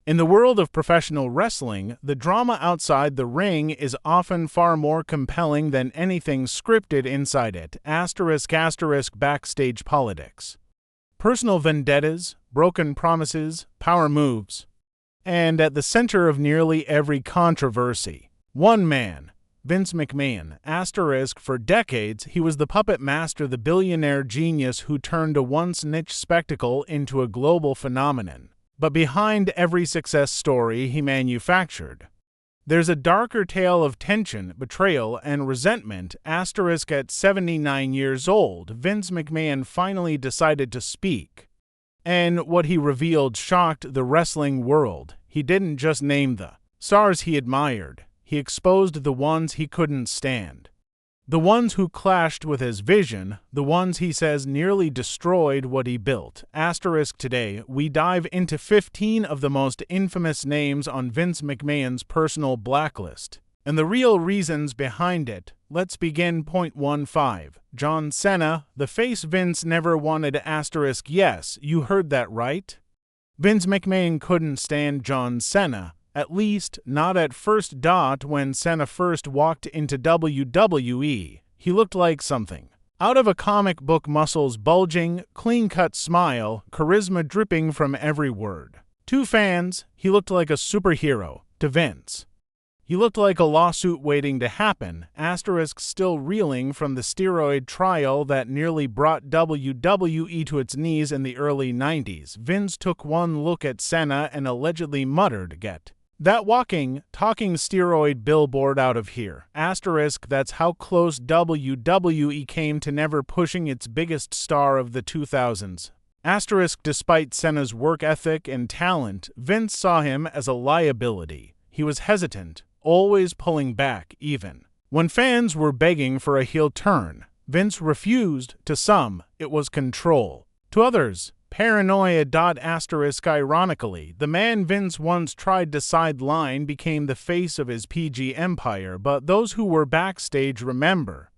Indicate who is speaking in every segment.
Speaker 1: In the world of professional wrestling, the drama outside the ring is often far more compelling than anything scripted inside it. *** Backstage politics. Personal vendettas, broken promises, power moves. And at the center of nearly every controversy, one man, Vince McMahon. *** For decades, he was the puppet master, the billionaire genius who turned a once niche spectacle into a global phenomenon. But behind every success story he manufactured, there's a darker tale of tension, betrayal, and resentment. *** At 79 years old, Vince McMahon finally decided to speak. And what he revealed shocked the wrestling world. He didn't just name the stars he admired. He exposed the ones he couldn't stand. The ones who clashed with his vision, the ones he says nearly destroyed what he built. ** Today, we dive into 15 of the most infamous names on Vince McMahon's personal blacklist, and the real reasons behind it. Let's begin. Point 15. John Cena, the face Vince never wanted. ** Yes, you heard that right. Vince McMahon couldn't stand John Cena. At least, not at first. When Cena first walked into WWE, he looked like something out of a comic book. Muscles bulging, clean-cut smile, charisma dripping from every word. To fans, he looked like a superhero. To Vince, he looked like a lawsuit waiting to happen. ** Still reeling from the steroid trial that nearly brought WWE to its knees in the early 90s, Vince took one look at Cena and allegedly muttered, "Get that walking, talking steroid billboard out of here." ** That's how close WWE came to never pushing its biggest star of the 2000s. ** Despite Cena's work ethic and talent, Vince saw him as a liability. He was hesitant, always pulling back. Even when fans were begging for a heel turn, Vince refused. To some, it was control. To others, paranoia. ** Ironically, the man Vince once tried to sideline became the face of his PG empire, but those who were backstage remember.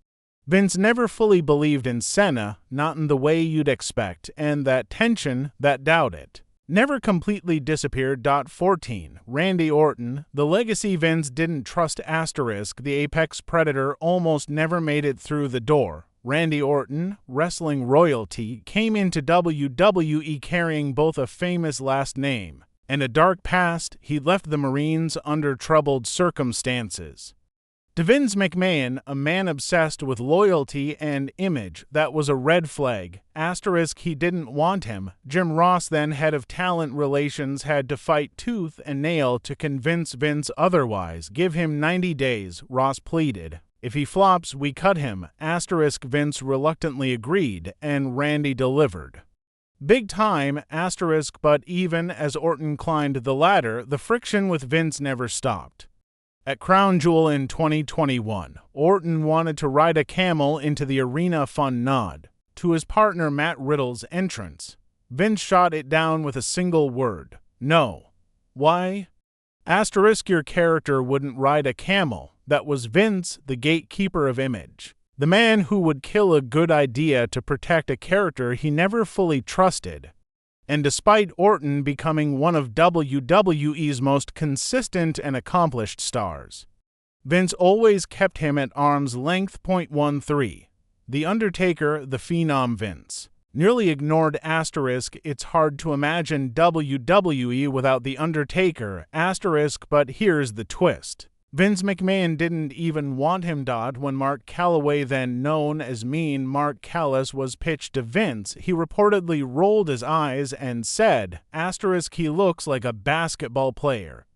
Speaker 1: Vince never fully believed in Cena, not in the way you'd expect, and that tension, that doubt it, never completely disappeared. 14. Randy Orton, the legacy Vince didn't trust. ** The apex predator almost never made it through the door. Randy Orton, wrestling royalty, came into WWE carrying both a famous last name and a dark past. He left the Marines under troubled circumstances. To Vince McMahon, a man obsessed with loyalty and image, that was a red flag. * He didn't want him. Jim Ross, then head of talent relations, had to fight tooth and nail to convince Vince otherwise. "Give him 90 days, Ross pleaded. "If he flops, we cut him." *. Vince reluctantly agreed, and Randy delivered. Big time, *, but even as Orton climbed the ladder, the friction with Vince never stopped. At Crown Jewel in 2021, Orton wanted to ride a camel into the arena. Fun nod to his partner Matt Riddle's entrance. Vince shot it down with a single word: no. Why? * Your character wouldn't ride a camel. That was Vince, the gatekeeper of image. The man who would kill a good idea to protect a character he never fully trusted. And despite Orton becoming one of WWE's most consistent and accomplished stars, Vince always kept him at arm's length. Point 13. The Undertaker, the Phenom Vince nearly ignored *. It's hard to imagine WWE without the Undertaker. *, but here's the twist. Vince McMahon didn't even want him. When Mark Calloway, then known as Mean Mark Callis, was pitched to Vince, he reportedly rolled his eyes and said, * He looks like a basketball player.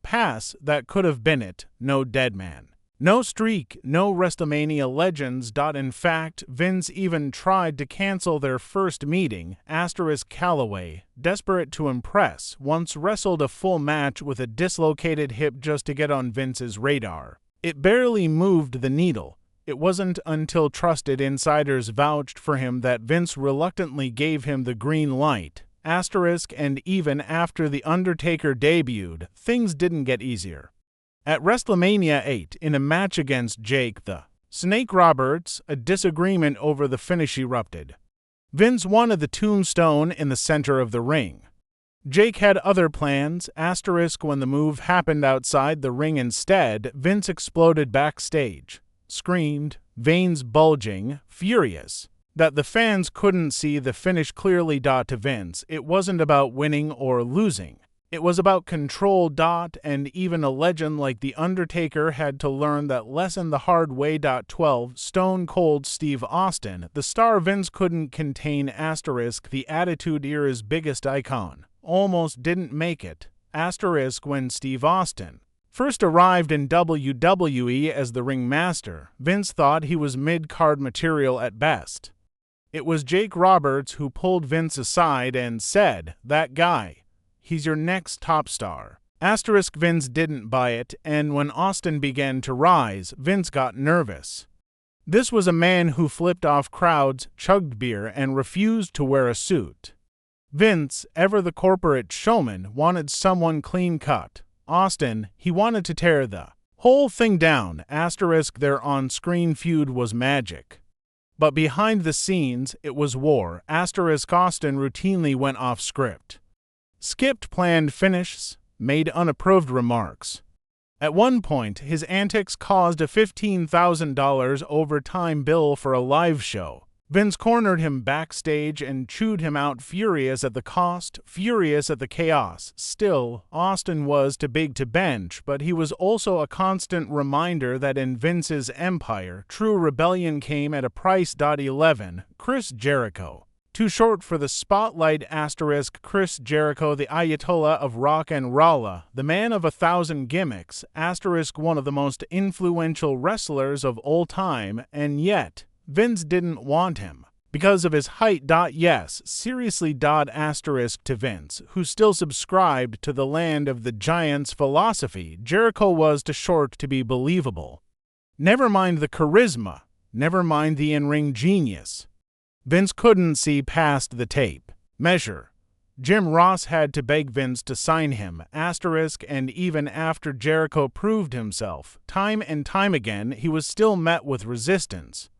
Speaker 1: Pass, that could have been it. No dead man. No streak, no WrestleMania legends. In fact, Vince even tried to cancel their first meeting. * Calloway, desperate to impress, once wrestled a full match with a dislocated hip just to get on Vince's radar. It barely moved the needle. It wasn't until trusted insiders vouched for him that Vince reluctantly gave him the green light. *, and even after The Undertaker debuted, things didn't get easier. At WrestleMania 8, in a match against Jake the Snake Roberts, a disagreement over the finish erupted. Vince wanted the tombstone in the center of the ring. Jake had other plans, asterisk when the move happened outside the ring instead, Vince exploded backstage, screamed, veins bulging, furious, that the fans couldn't see the finish clearly. To Vince, it wasn't about winning or losing. It was about control. And even a legend like The Undertaker had to learn that lesson the hard way. 12 Stone Cold Steve Austin, the star Vince couldn't contain, asterisk the Attitude Era's biggest icon, almost didn't make it, asterisk when Steve Austin first arrived in WWE as the ringmaster. Vince thought he was mid-card material at best. It was Jake Roberts who pulled Vince aside and said, "That guy, he's your next top star." Asterisk Vince didn't buy it, and when Austin began to rise, Vince got nervous. This was a man who flipped off crowds, chugged beer, and refused to wear a suit. Vince, ever the corporate showman, wanted someone clean-cut. Austin, he wanted to tear the whole thing down, asterisk their on-screen feud was magic. But behind the scenes, it was war, asterisk Austin routinely went off script, skipped planned finishes, made unapproved remarks. At one point, his antics caused a $15,000 overtime bill for a live show. Vince cornered him backstage and chewed him out, furious at the cost, furious at the chaos. Still, Austin was too big to bench, but he was also a constant reminder that in Vince's empire, true rebellion came at a price. 11 Chris Jericho. Too short for the spotlight, asterisk Chris Jericho, the Ayatollah of rock and rolla, the man of 1,000 gimmicks, asterisk one of the most influential wrestlers of all time, and yet Vince didn't want him because of his height. Yes, seriously. Asterisk to Vince, who still subscribed to the land of the giants philosophy, Jericho was too short to be believable. Never mind the charisma, never mind the in-ring genius. Vince couldn't see past the tape measure. Jim Ross had to beg Vince to sign him, asterisk, and even after Jericho proved himself time and time again, he was still met with resistance.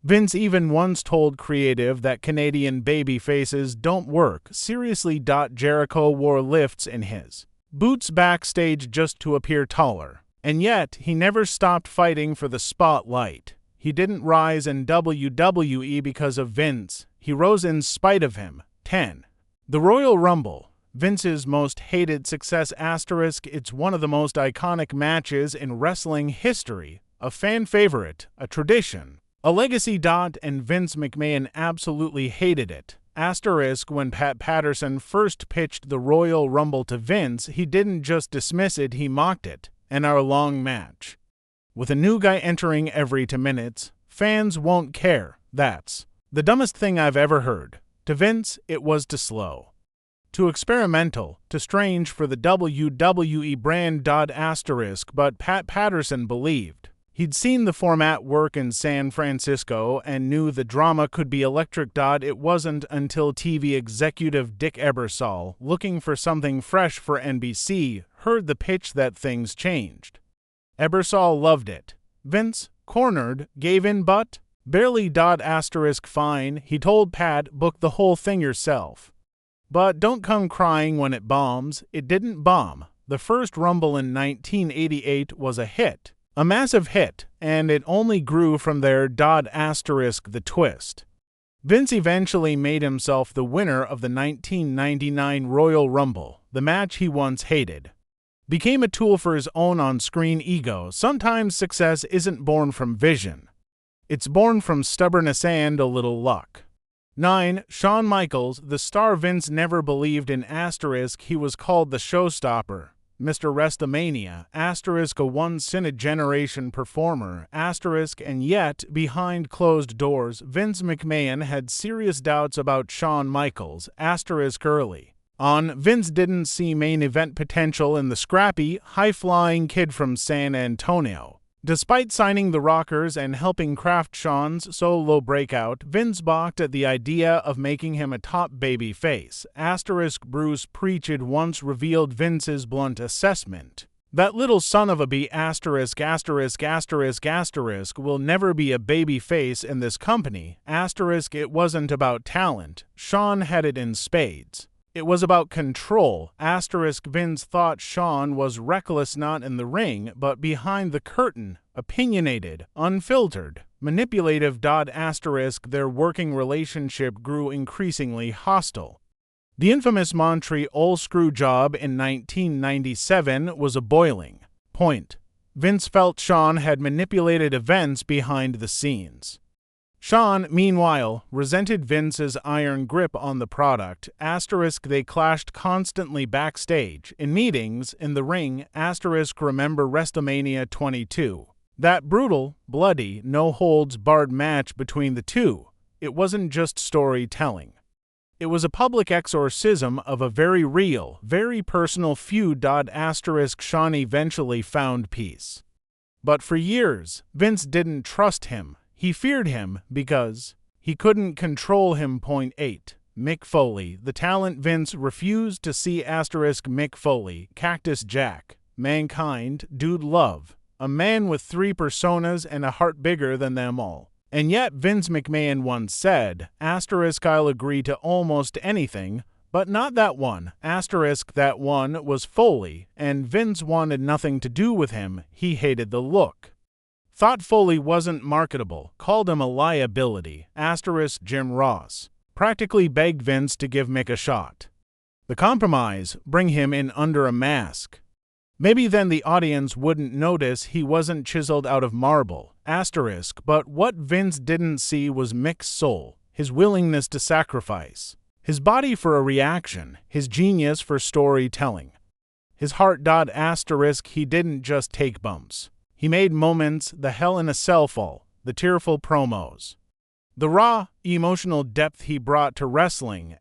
Speaker 1: Vince even once told creative that Canadian baby faces don't work. Seriously. Jericho wore lifts in his boots backstage just to appear taller, and yet he never stopped fighting for the spotlight. He didn't rise in WWE because of Vince, he rose in spite of him. 10. The Royal Rumble, Vince's most hated success, asterisk it's one of the most iconic matches in wrestling history, a fan favorite, a tradition, a legacy. And Vince McMahon absolutely hated it. Asterisk when Pat Patterson first pitched the Royal Rumble to Vince, he didn't just dismiss it, he mocked it. An hour-long match with a new guy entering every 2 minutes. Fans won't care. That's the dumbest thing I've ever heard. To Vince, it was too slow, too experimental, too strange for the WWE brand. Asterisk but Pat Patterson believed. He'd seen the format work in San Francisco and knew the drama could be electric. It wasn't until TV executive Dick Ebersol, looking for something fresh for NBC, heard the pitch that things changed. Ebersol loved it. Vince, cornered, gave in but barely. Asterisk fine, he told Pat, book the whole thing yourself. But don't come crying when it bombs. It didn't bomb. The first Rumble in 1988 was a hit. A massive hit, and it only grew from there. Asterisk the twist. Vince eventually made himself the winner of the 1999 Royal Rumble, the match he once hated. Became a tool for his own on-screen ego. Sometimes success isn't born from vision. It's born from stubbornness and a little luck. 9. Shawn Michaels, the star Vince never believed in, asterisk he was called the showstopper, Mr. WrestleMania, asterisk a once-in-a-generation performer, asterisk, and yet, behind closed doors, Vince McMahon had serious doubts about Shawn Michaels, asterisk early on. Vince didn't see main event potential in the scrappy, high-flying kid from San Antonio. Despite signing the Rockers and helping craft Shawn's solo breakout, Vince balked at the idea of making him a top baby face. Asterisk Bruce Prichard once revealed Vince's blunt assessment. That little son of a b asterisk will never be a baby face in this company. Asterisk it wasn't about talent. Shawn had it in spades. It was about control. Vince thought Shawn was reckless not in the ring, but behind the curtain, opinionated, unfiltered, manipulative. Their working relationship grew increasingly hostile. The infamous Montreal screw job in 1997 was a boiling point. Vince felt Shawn had manipulated events behind the scenes. Shawn, meanwhile, resented Vince's iron grip on the product. They clashed constantly backstage, in meetings, in the ring. Remember WrestleMania 22. That brutal, bloody, no-holds-barred match between the two. It wasn't just storytelling. It was a public exorcism of a very real, very personal feud. Shawn eventually found peace. But for years, Vince didn't trust him. He feared him because he couldn't control him. 8. Mick Foley. The talent Vince refused to see. Mick Foley, Cactus Jack, Mankind, Dude Love, a man with 3 personas and a heart bigger than them all. And yet Vince McMahon once said, I'll agree to almost anything, but not that one. That one was Foley, and Vince wanted nothing to do with him. He hated the look. Thought Foley wasn't marketable, called him a liability. Jim Ross practically begged Vince to give Mick a shot. The compromise, bring him in under a mask. Maybe then the audience wouldn't notice he wasn't chiseled out of marble. But what Vince didn't see was Mick's soul, his willingness to sacrifice, his body for a reaction, his genius for storytelling. His heart. He didn't just take bumps. He made moments, the Hell in a Cell fall, the tearful promos. The raw, emotional depth he brought to wrestling.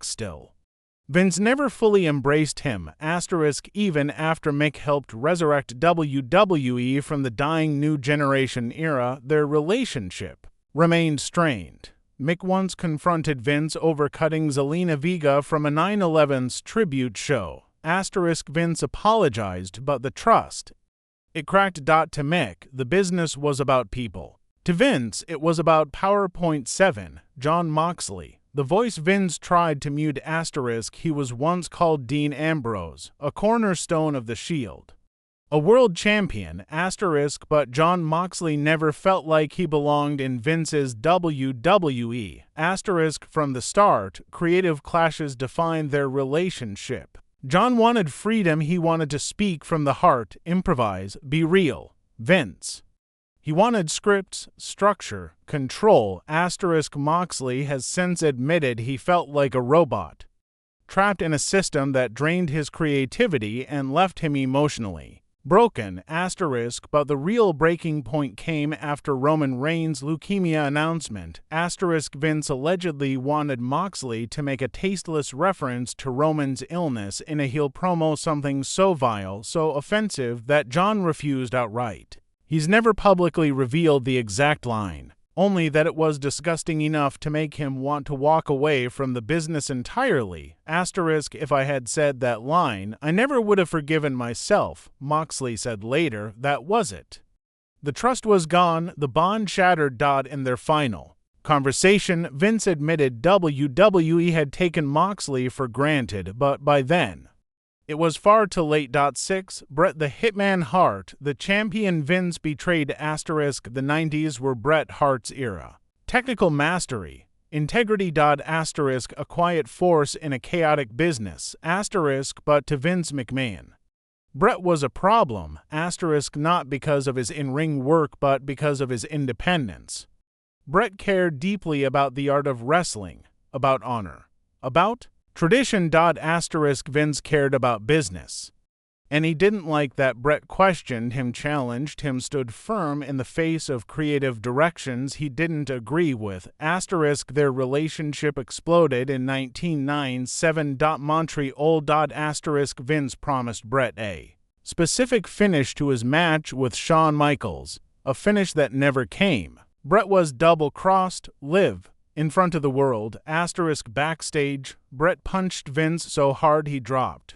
Speaker 1: Still. Vince never fully embraced him. Even after Mick helped resurrect WWE from the dying New Generation era, their relationship remained strained. Mick once confronted Vince over cutting Zelina Vega from a 9/11's tribute show. Vince apologized, but the trust, it cracked. To Mick, the business was about people. To Vince, it was about PowerPoint 7, John Moxley, the voice Vince tried to mute. He was once called Dean Ambrose, a cornerstone of the Shield, a world champion. But John Moxley never felt like he belonged in Vince's WWE. From the start, creative clashes defined their relationship. John wanted freedom. He wanted to speak from the heart, improvise, be real. Vince, he wanted scripts, structure, control. Moxley has since admitted he felt like a robot, trapped in a system that drained his creativity and left him emotionally broken. But the real breaking point came after Roman Reigns' leukemia announcement. Vince allegedly wanted Moxley to make a tasteless reference to Roman's illness in a heel promo, something so vile, so offensive that John refused outright. He's never publicly revealed the exact line, only that it was disgusting enough to make him want to walk away from the business entirely. If I had said that line, I never would have forgiven myself, Moxley said later. That was it. The trust was gone, the bond shattered. In their final conversation, Vince admitted WWE had taken Moxley for granted, but by then, it was far too late. 6. Bret the Hitman Hart, the champion Vince betrayed. The 90s were Bret Hart's era. Technical mastery, integrity. A quiet force in a chaotic business. But to Vince McMahon, Bret was a problem. Not because of his in-ring work, but because of his independence. Bret cared deeply about the art of wrestling, about honor, about tradition. Vince cared about business. And he didn't like that Bret questioned him, challenged him, stood firm in the face of creative directions he didn't agree with. Their relationship exploded in 1997. Montreal. Vince promised Bret a specific finish to his match with Shawn Michaels, a finish that never came. Bret was double-crossed, live in front of the world. Backstage, Bret punched Vince so hard he dropped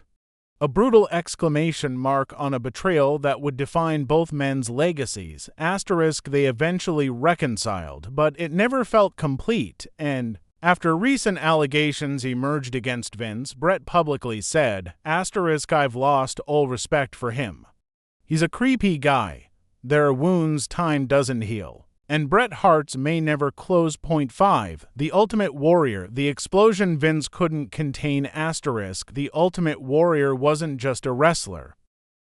Speaker 1: a brutal exclamation mark on a betrayal that would define both men's legacies. They eventually reconciled, but it never felt complete, and After recent allegations emerged against Vince, Bret publicly said, "I've lost all respect for him. He's a creepy guy. There are wounds time doesn't heal." And Bret Hart's may never close. Point 5. The Ultimate Warrior. The explosion Vince couldn't contain. The Ultimate Warrior wasn't just a wrestler.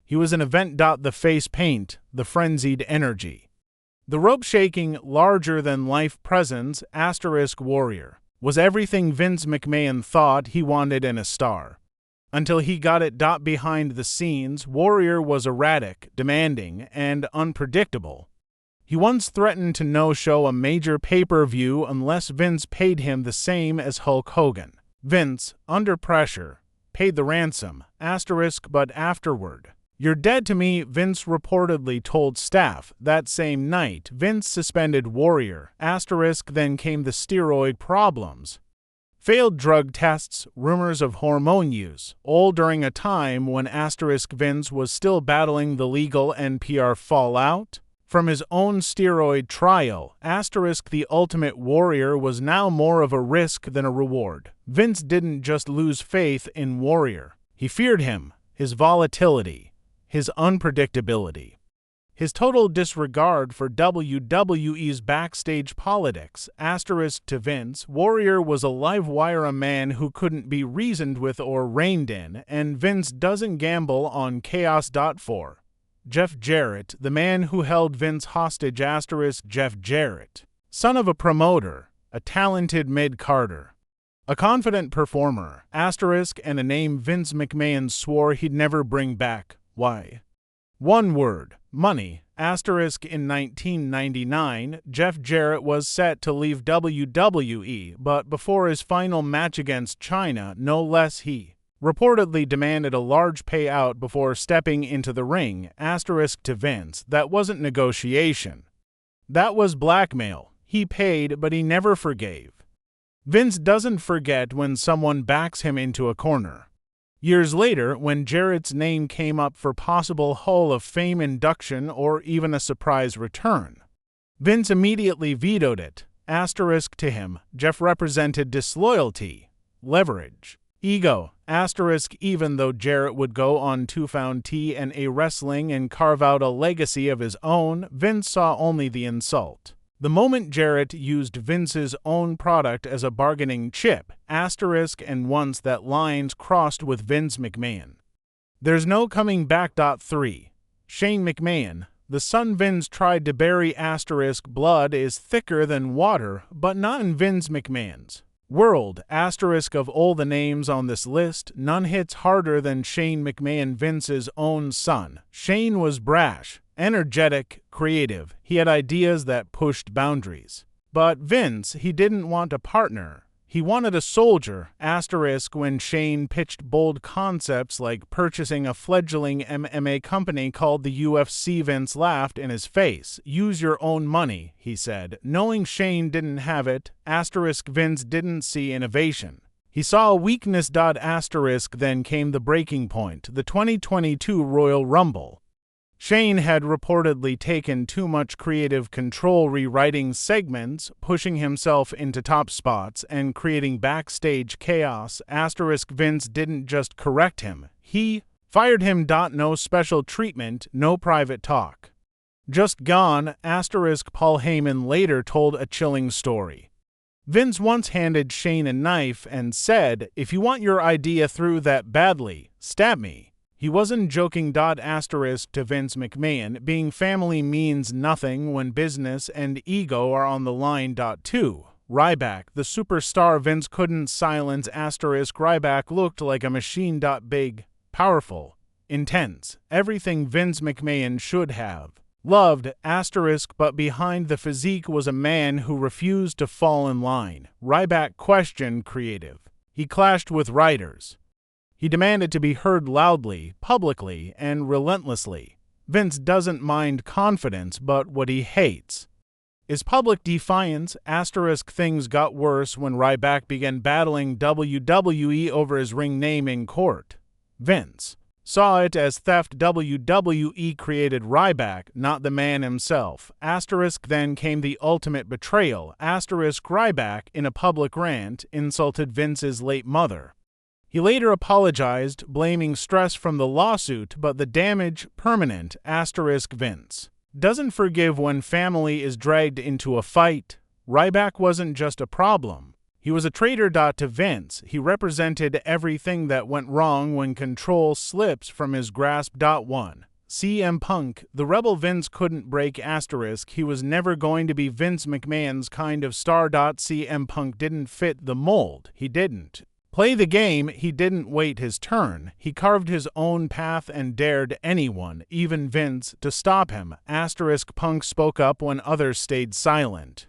Speaker 1: He was an event. The face paint, the frenzied energy. The rope-shaking, larger-than-life presence, Warrior, was everything Vince McMahon thought he wanted in a star. Until he got it. Behind the scenes, Warrior was erratic, demanding, and unpredictable. He once threatened to no-show a major pay-per-view unless Vince paid him the same as Hulk Hogan. Vince, under pressure, paid the ransom, but afterward. "You're dead to me," Vince reportedly told staff. That same night, Vince suspended Warrior, then came the steroid problems. Failed drug tests, rumors of hormone use, all during a time when Vince was still battling the legal and PR fallout from his own steroid trial. The Ultimate Warrior was now more of a risk than a reward. Vince didn't just lose faith in Warrior. He feared him, his volatility, his unpredictability, his total disregard for WWE's backstage politics. To Vince, Warrior was a live wire, a man who couldn't be reasoned with or reined in, and Vince doesn't gamble on chaos. 4. Jeff Jarrett, the man who held Vince hostage. Jeff Jarrett, son of a promoter, a talented mid-carder, a confident performer, and a name Vince McMahon swore he'd never bring back. Why? One word: money. In 1999, Jeff Jarrett was set to leave WWE, but before his final match against China, no less, he reportedly demanded a large payout before stepping into the ring. To Vince, that wasn't negotiation. That was blackmail. He paid, but he never forgave. Vince doesn't forget when someone backs him into a corner. Years later, when Jarrett's name came up for possible Hall of Fame induction or even a surprise return, Vince immediately vetoed it. To him, Jeff represented disloyalty, leverage, ego. Even though Jarrett would go on to found TNA Wrestling and carve out a legacy of his own, Vince saw only the insult. The moment Jarrett used Vince's own product as a bargaining chip, and once that lines crossed with Vince McMahon, there's no coming back. 3. Shane McMahon, the son Vince tried to bury. Blood is thicker than water, but not in Vince McMahon's world. Of all the names on this list, none hits harder than Shane McMahon, Vince's own son. Shane was brash, energetic, creative. He had ideas that pushed boundaries. But Vince, he didn't want a partner. He wanted a soldier. When Shane pitched bold concepts like purchasing a fledgling MMA company called the UFC, Vince laughed in his face. "Use your own money," he said. Knowing Shane didn't have it, Vince didn't see innovation. He saw a weakness. Then came the breaking point, the 2022 Royal Rumble. Shane had reportedly taken too much creative control, rewriting segments, pushing himself into top spots, and creating backstage chaos. Vince didn't just correct him, he fired him. No special treatment, no private talk. Just gone. Paul Heyman later told a chilling story. Vince once handed Shane a knife and said, "If you want your idea through that badly, stab me." He wasn't joking. To Vince McMahon, being family means nothing when business and ego are on the line. 2. Ryback, the superstar Vince couldn't silence. Ryback looked like a machine. Big, powerful, intense, everything Vince McMahon should have loved. But behind the physique was a man who refused to fall in line. Ryback questioned creative. He clashed with writers. He demanded to be heard loudly, publicly, and relentlessly. Vince doesn't mind confidence, but what he hates is public defiance. Things got worse when Ryback began battling WWE over his ring name in court. Vince saw it as theft. WWE created Ryback, not the man himself. Then came the ultimate betrayal. Ryback, in a public rant, insulted Vince's late mother. He later apologized, blaming stress from the lawsuit, but the damage permanent. Vince doesn't forgive when family is dragged into a fight. Ryback wasn't just a problem. He was a traitor. To Vince, he represented everything that went wrong when control slips from his grasp. CM Punk, the rebel Vince couldn't break. He was never going to be Vince McMahon's kind of star. CM Punk didn't fit the mold. He didn't play the game. He didn't wait his turn. He carved his own path and dared anyone, even Vince, to stop him. Punk spoke up when others stayed silent.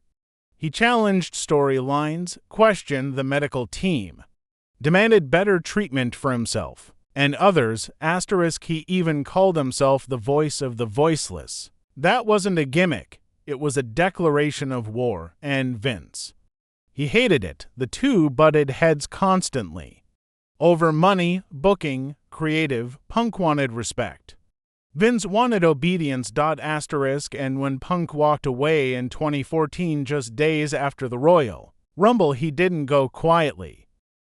Speaker 1: He challenged storylines, questioned the medical team, demanded better treatment for himself and others. He even called himself the voice of the voiceless. That wasn't a gimmick. It was a declaration of war, and Vince, he hated it. The two butted heads constantly. Over money, booking, creative, Punk wanted respect. Vince wanted obedience. And when Punk walked away in 2014, just days after the Royal Rumble, he didn't go quietly.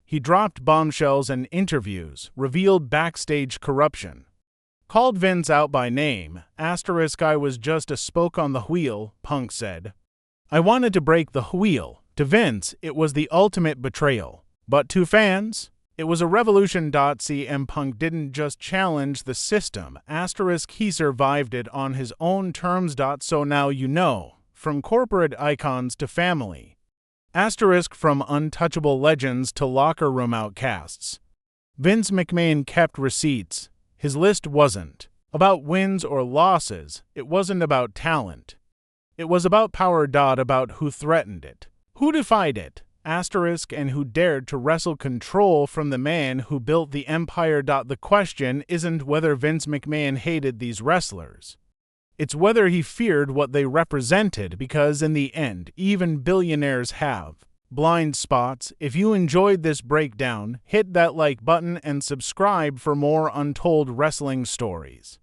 Speaker 1: He dropped bombshells and interviews, revealed backstage corruption, called Vince out by name. I was just a spoke on the wheel, Punk said. I wanted to break the wheel. To Vince, it was the ultimate betrayal. But to fans, it was a revolution. CM Punk didn't just challenge the system. He survived it on his own terms. So now you know, from corporate icons to family. From untouchable legends to locker room outcasts. Vince McMahon kept receipts. His list wasn't about wins or losses. It wasn't about talent. It was about power. About who threatened it, who defied it. And who dared to wrestle control from the man who built the empire. The question isn't whether Vince McMahon hated these wrestlers. It's whether he feared what they represented, because in the end, even billionaires have blind spots. If you enjoyed this breakdown, hit that like button and subscribe for more untold wrestling stories.